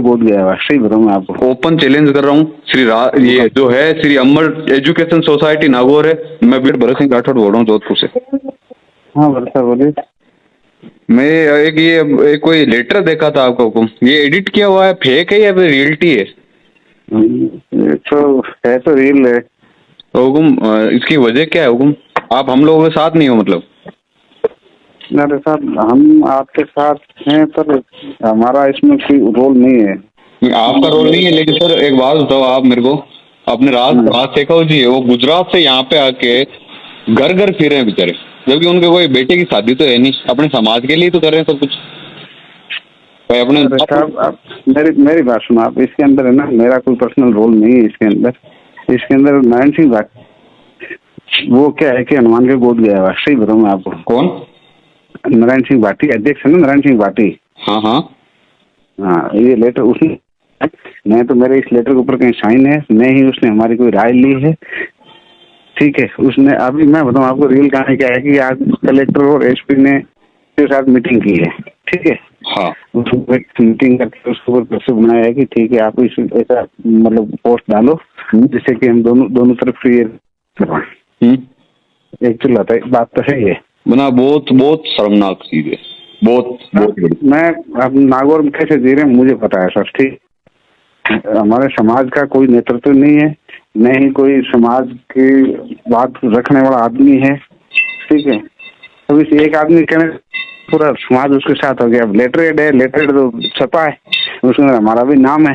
गोद गया हुआ, सही बताऊं मैं आपको। ओपन चैलेंज कर रहा हूँ ये जो है श्री अमर एजुकेशन सोसाइटी नागौर है। मैं बीर भरत सिंह राठौड़ बोल रहा हूँ जोधपुर से। हाँ भरत सर बोलिए। मैं एक कोई लेटर देखा था आपका हुकुम, ये एडिट किया हुआ है, फेक है या फिर रियलिटी है? ये तो रियल है। तो हुकुम इसकी वजह क्या है हुकुम? आप हम लोगों के साथ नहीं हो मतलब? मेरे साथ, हम आपके साथ हैं पर हमारा इसमें कोई रोल नहीं है। आपका रोल नहीं है, लेकिन सर एक बात बताओ आप मेरे को, अपने राज शेखाव जी है, वो गुजरात से यहाँ पे आके घर घर फिरे हैं बेचारे, जबकि उनके कोई बेटे की शादी तो है नहीं, अपने समाज के लिए तो कर रहे हैं सब कुछ भाई अपने। आप मेरी बात सुनो आप, इसके अंदर है ना मेरा कोई पर्सनल रोल नहीं है इसके अंदर नारायण सिंह भाटी वो क्या है कि हनुमान के गोद गया हुआ, सही बताऊं मैं आपको। कौन? नारायण सिंह भाटी अध्यक्ष है ना, नारायण सिंह भाटी। हाँ हाँ हाँ, ये लेटर उसने, नहीं तो मेरे इस लेटर के ऊपर कहीं साइन है नहीं ही उसने हमारी कोई राय ली है, ठीक है। उसने अभी मैं बताऊं आपको रियल कहानी क्या है कि आज कलेक्टर और एसपी ने के साथ मीटिंग की है, ठीक है। हाँ मीटिंग करके उसके ऊपर प्रेशर बनाया है कि ठीक है आप इस ऐसा मतलब पोस्ट डालो जिससे कि हम दोनों तरफ फ्री एक चल रहा है। बात तो सही है बना, बहुत बहुत शर्मनाक चीज है, बहुत बहुत। मैं अब नागौर में कैसे जी रहे हैं मुझे पता है सर, ठीक। हमारे समाज का कोई नेतृत्व नहीं है, न ही कोई समाज की बात रखने वाला आदमी है, ठीक है। अब इस एक आदमी कहने पूरा समाज उसके साथ हो गया। अब लेटरेड है, लेटरेड तो छपा है, उसमें हमारा भी नाम है।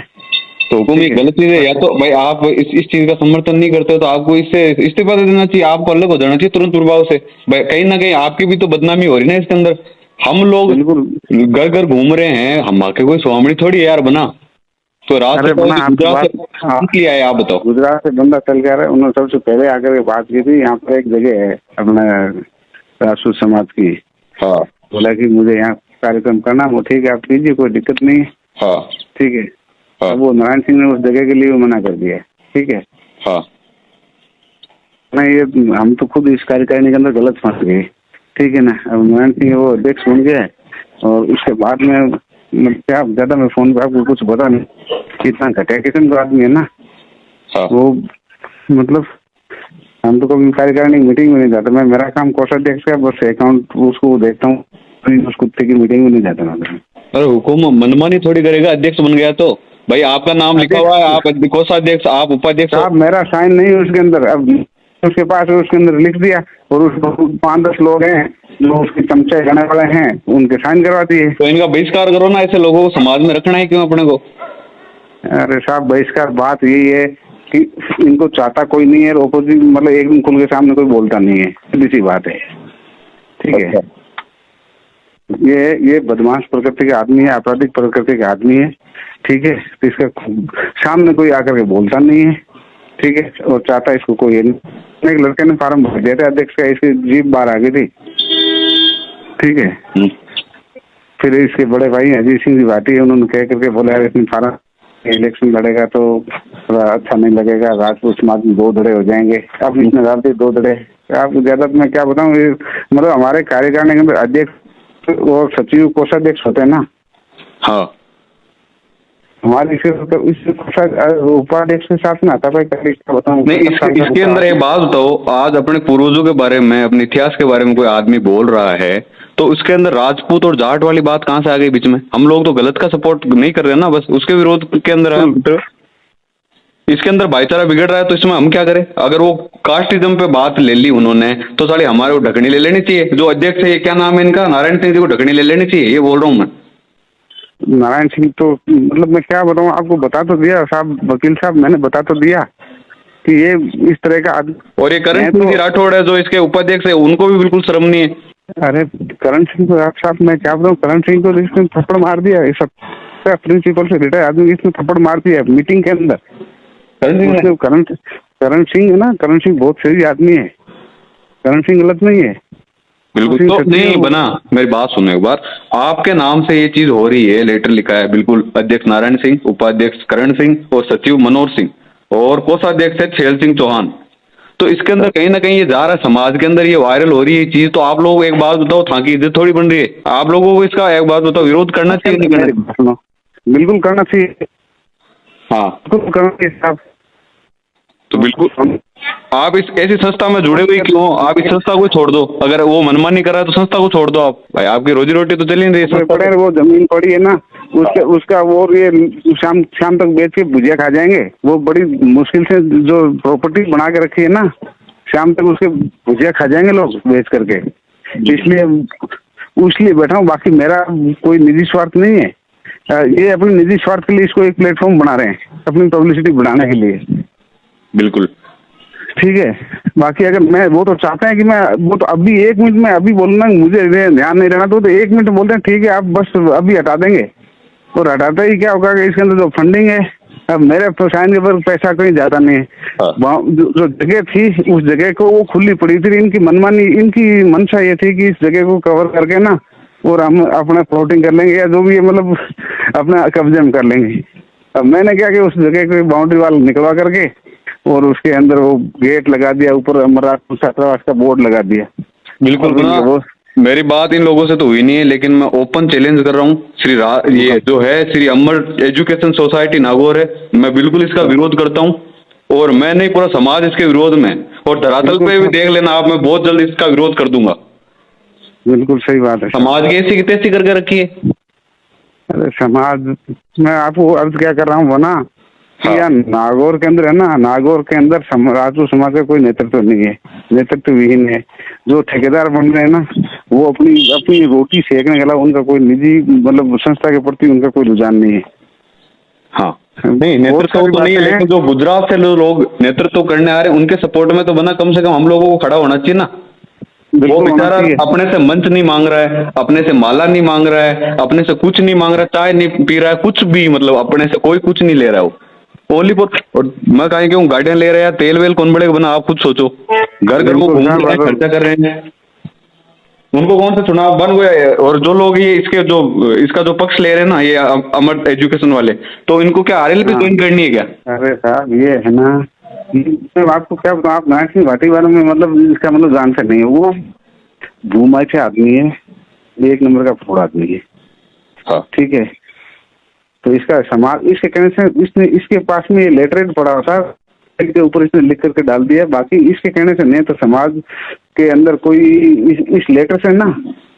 तो हुकुम ये गलत चीज है, या तो भाई आप इस चीज का समर्थन नहीं करते हो तो आपको इससे इस्तीफा दे देना चाहिए, आपको अलग हो जाना चाहिए तुरंत प्रभाव से। भाई कहीं ना कहीं आपकी भी तो बदनामी हो रही है ना इसके अंदर। हम लोग घर घर घूम रहे हैं, हम आके कोई स्वामी थोड़ी है यार बना। तो रात गुजरात लिया है, आप बताओ। गुजरात से बंदा चल गया है, उन्होंने सबसे पहले आकर के बात की थी। यहाँ पर एक जगह है अपना राजपूत समाज की, हाँ, बोला कि मुझे यहाँ कार्यक्रम करना, वो ठीक है आप कीजिए, कोई दिक्कत नहीं है, हाँ ठीक है। हाँ। वो नारायण सिंह ने उस जगह के लिए मना कर दिया, ठीक है। हाँ नहीं, ये हम तो खुद इस कार्यकारिणी के अंदर गलत फंस गए, ठीक है ना। अब नारायण सिंह वो अध्यक्ष बन गया और उसके बाद में क्या ज्यादा मैं फोन पे आपको कुछ बता नहीं, इतना घटिया किस्म का आदमी है ना। हाँ। वो मतलब हम तो कभी कार्यकारिणी मीटिंग में नहीं जाता। मैं, मेरा काम कोषाध्यक्ष का बस अकाउंट उसको देखता हूँ, उस कुत्ते की मीटिंग में नहीं जाता मैं। अरे हुकुम मनमानी थोड़ी करेगा, अध्यक्ष बन गया तो भाई आपका नाम लिखा हुआ है, आप कोषाध्यक्ष, आप उपाध्यक्ष। आप मेरा साइन नहीं है उसके अंदर। अब उसके पास उसके अंदर लिख दिया और उस 5-10 लोग हैं जो उसके चमचे खाने वाले हैं, उनके साइन करवा दिए। तो इनका बहिष्कार करो ना, ऐसे लोगों को समाज में रखना है क्यों अपने को? अरे साहब बहिष्कार बात यही है कि इनको चाहता कोई नहीं है, ओपोजिट मतलब एक दिन खुल के सामने कोई बोलता नहीं है, सीधी सी बात है, ठीक है। ये बदमाश प्रकृति का आदमी है, आपराधिक प्रकृति का आदमी है, ठीक है। तो इसका सामने कोई आकर के बोलता नहीं है, ठीक है, और चाहता इसको कोई है नहीं। एक लड़के ने फार्म भर दिया था अध्यक्ष का, इसकी जीप बाहर आ गई थी, ठीक है। फिर इसके बड़े भाई अजीत सिंह जी भाटी है, उन्होंने कह करके बोला यार इसमें फार्म इलेक्शन लड़ेगा तो थोड़ा अच्छा नहीं लगेगा, राजपूत समाज में 2 धड़े हो जाएंगे। अब इसने डाल दिए 2 धड़े। आपको ज्यादा मैं क्या बताऊँ, मतलब हमारे कार्यकारिणी के अंदर अध्यक्ष और सचिव कोषाध्यक्ष होते हैं ना। हाँ, हमारे उपाध्यक्ष के साथ में आता भाई, बताऊँ नहीं इसके अंदर एक बात बताओ, आज अपने पूर्वजों के बारे में, अपने इतिहास के बारे में कोई आदमी बोल रहा है तो उसके अंदर राजपूत और जाट वाली बात कहाँ से आ गई बीच में? हम लोग तो गलत का सपोर्ट नहीं कर रहे ना, बस उसके विरोध के अंदर है। इसके अंदर भाईचारा बिगड़ रहा है तो इसमें हम क्या करें? अगर वो कास्टिज्म पे बात ले ली उन्होंने तो साले हमारे को ढकनी ले लेनी चाहिए। जो अध्यक्ष है, क्या नाम है इनका, नारायण सिंह जी को ढकनी ले लेनी चाहिए, ये बोल रहा हूँ मैं। नारायण सिंह तो मतलब मैं क्या बताऊँ आपको, बता तो दिया साहब, वकील साहब मैंने बता तो दिया कि ये इस तरह का आदमी। और ये करण सिंह जी राठौड़ है जो इसके उपाध्यक्ष है, उनको भी बिल्कुल शर्म नहीं है। अरे करण सिंह को आप साहब मैं क्या बताऊँ, करण सिंह को इसने थप्पड़ मार दिया, ये सब प्रिंसिपल से रिटायर आदमी इसने थप्पड़ मार दिया मीटिंग के अंदर। करण सिंह है ना, करण सिंह बहुत सही आदमी है, करण सिंह गलत नहीं है बिल्कुल। तो नहीं बना, मेरी बात सुनो एक बार, आपके नाम से ये चीज हो रही है, लेटर लिखा है बिल्कुल, अध्यक्ष नारायण सिंह, उपाध्यक्ष करण सिंह और सचिव मनोहर सिंह और कोषाध्यक्ष है छेल सिंह चौहान। तो इसके अंदर कहीं ना कहीं ये जा रहा है समाज के अंदर, ये वायरल हो रही है चीज। तो आप लोग एक बात बताओ, था की इज्जत थोड़ी बन रही है, आप लोगों को इसका एक बात बताओ, विरोध करना चाहिए नहीं करना? बिल्कुल करना चाहिए, हाँ बिल्कुल करना चाहिए साहब। तो बिल्कुल आप इस ऐसी संस्था में जुड़े हुए क्यों? आप इस संस्था को छोड़ दो, अगर वो मनमानी कर रहा है तो संस्था को छोड़ दो आप भाई, आपकी रोजी रोटी तो चली नहीं रही संस्था पड़े से। वो जमीन पड़ी है ना, उसका वो ये शाम शाम तक बेच के भुजिया खा जाएंगे। वो बड़ी मुश्किल से जो प्रॉपर्टी बना के रखी है ना, शाम तक उसके भुजिया खा जाएंगे लोग बेच करके। इसलिए बैठा हूँ, बाकी मेरा कोई निजी स्वार्थ नहीं है। ये अपने निजी स्वार्थ के लिए इसको एक प्लेटफॉर्म बना रहे हैं, अपनी पब्लिसिटी बढ़ाने के लिए। बिल्कुल ठीक है, बाकी अगर मैं वो तो चाहते हैं कि मैं वो तो अभी 1 मिनट में अभी बोलना, मुझे ध्यान नहीं रहना, तो 1 मिनट बोलते हैं ठीक है आप बस अभी हटा देंगे। और हटाते ही क्या होगा कि इसके अंदर जो फंडिंग है, अब मेरे साइन के ऊपर पैसा कहीं ज्यादा नहीं है। हाँ। जो जगह थी उस जगह को वो खुली पड़ी थी, इनकी मनमानी, इनकी मंशा ये थी कि इस जगह को कवर करके ना और हम अपना प्लॉटिंग कर लेंगे या जो भी है, मतलब अपना कब्जे में कर लेंगे। अब मैंने क्या कि उस जगह को बाउंड्री वाल निकलवा करके और उसके अंदर वो गेट लगा दिया, ऊपर अमरनाथ छात्रावास का बोर्ड लगा दिया। बिल्कुल वो मेरी बात इन लोगों से तो हुई नहीं है, लेकिन मैं ओपन चैलेंज कर रहा हूँ ये जो है श्री अमर एजुकेशन सोसाइटी नागौर है, मैं बिल्कुल इसका विरोध करता हूँ। और मैं नहीं, पूरा समाज इसके विरोध में, और धरातल पे भी देख लेना आप, मैं बहुत जल्द इसका विरोध कर दूंगा। बिल्कुल सही बात है। समाज की ऐसी की तैसी करके रखी है। अरे समाज, मैं आपको अर्ज क्या कर रहा हूँ वो ना, हाँ। यार नागौर के अंदर है ना, नागौर के अंदर राजपूत समाज का कोई नेतृत्व नहीं है, नेतृत्व विहीन है। जो ठेकेदार बन रहे हैं ना, वो अपनी अपनी रोटी सेकने के अलावा उनका कोई निजी मतलब संस्था के प्रति उनका कोई रुझान नहीं है। हाँ नहीं, नेतृत्व तो नहीं है, लेकिन जो गुजरात से जो लोग नेतृत्व करने आ रहे हैं उनके सपोर्ट में तो बना, कम से कम हम लोगों को खड़ा होना चाहिए ना। वो बेचारा अपने से मंच नहीं मांग रहा है, अपने से माला नहीं मांग रहा है, अपने से कुछ नहीं मांग रहा है, चाय नहीं पी रहा है, कुछ भी, मतलब अपने से कोई कुछ नहीं ले रहा है। वो ओनली और मैं कहीं क्यों गाड़ियां ले रहे हैं, तेल वेल कौन बढ़ेगा बना, आप खुद सोचो। घर घर वो घूम रहे हैं, खर्चा कर रहे हैं, उनको कौन सा चुनाव बन गया है। और जो लोग ये इसका जो पक्ष ले रहे हैं ना, ये अमर एजुकेशन वाले, तो इनको क्या आरएल पे ज्वाइन करनी है क्या? अरे साहब ये है ना, आपको क्या बताऊं, आप नाथ सिंह भाटी वालों में मतलब इसका मतलब जानते नहीं है। वो भूमाई से आदमी है, 1 नंबर का फूड आदमी है। हाँ ठीक है, तो इसका समाज, इसके कहने से इसके पास में ये लेटरेट पड़ा था के ऊपर इसने लिख करके डाल दिया, बाकी इसके कहने से नहीं। तो समाज के अंदर कोई इस लेटर से ना,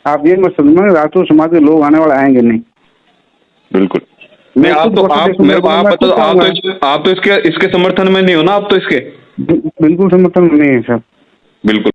आप ये मत समझना राजपूत समाज के लोग आने वाले आएंगे नहीं। बिल्कुल नहीं, आप तो इसके समर्थन में नहीं हो ना, आप तो इसके बिल्कुल समर्थन नहीं है सर। बिल्कुल